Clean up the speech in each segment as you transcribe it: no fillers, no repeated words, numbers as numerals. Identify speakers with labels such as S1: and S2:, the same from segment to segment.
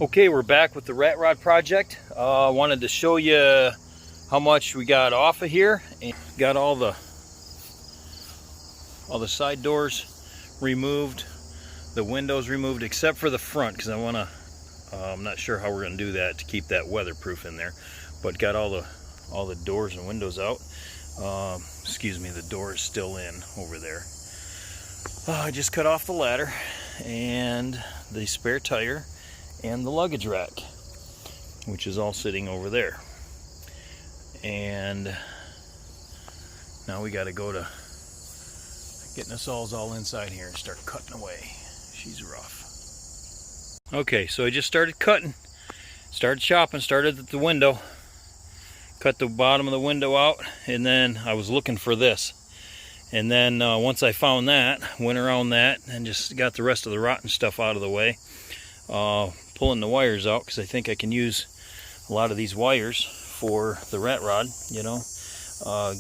S1: Okay, we're back with the Ratrod project. Wanted to show you how much we got off of here. And got all the side doors removed, the windows removed, except for the front, because I'm not sure how we're going to do that to keep that weatherproof in there. But got all the doors and windows out. Excuse me, the door is still in over there. I just cut off the ladder and the spare tire and the luggage rack, which is all sitting over there. And now we got to go to getting us all inside here and start cutting away. She's rough. Okay, so I just started cutting, started chopping, started at the window, cut the bottom of the window out, and then I was looking for this. And then once I found that, went around that and just got the rest of the rotten stuff out of the way. Pulling the wires out, because I think I can use a lot of these wires for the Ratrod, you know,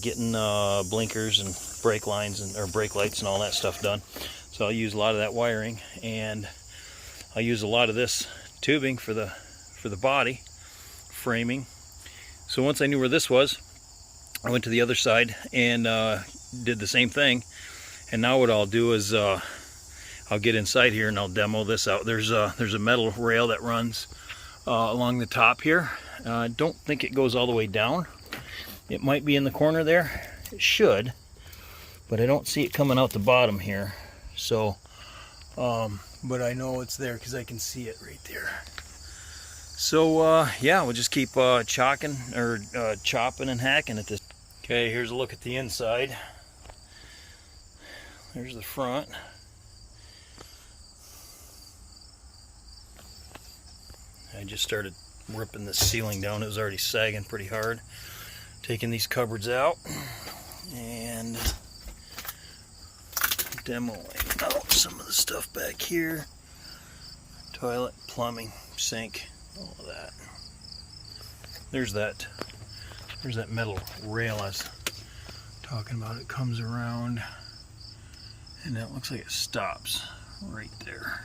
S1: getting blinkers and brake lines or brake lights and all that stuff done. So I'll use a lot of that wiring, and I'll use a lot of this tubing for the body framing. So once I knew where this was, I went to the other side and did the same thing. And now what I'll do is I'll get inside here and I'll demo this out. There's a metal rail that runs along the top here. I don't think it goes all the way down. It might be in the corner there. It should, but I don't see it coming out the bottom here. So, but I know it's there because I can see it right there. So yeah, we'll just keep chopping and hacking at this. Okay, here's a look at the inside. There's the front. I just started ripping the ceiling down. It was already sagging pretty hard. Taking these cupboards out and demoing out some of the stuff back here. Toilet, plumbing, sink, all of that. There's that metal rail I was talking about. It comes around and it looks like it stops right there.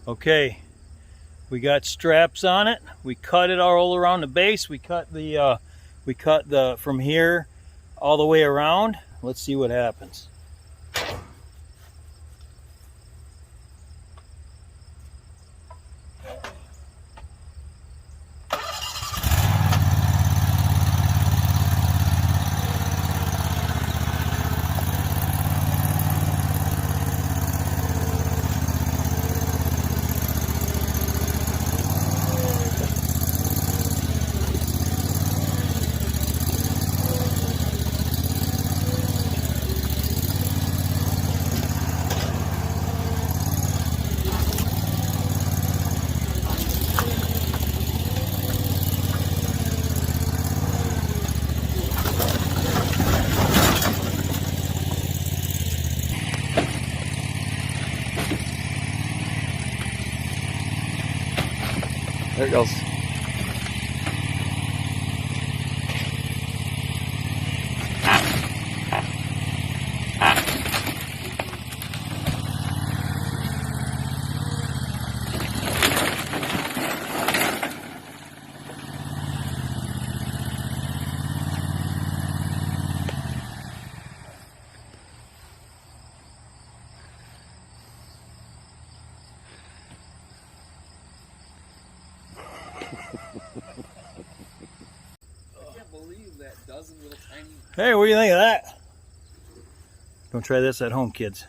S1: Okay, we got straps on it. We cut it all around the base. We cut the from here all the way around. Let's see what happens.
S2: There it goes.
S1: Hey, what do you think of that? Don't try this at home, kids.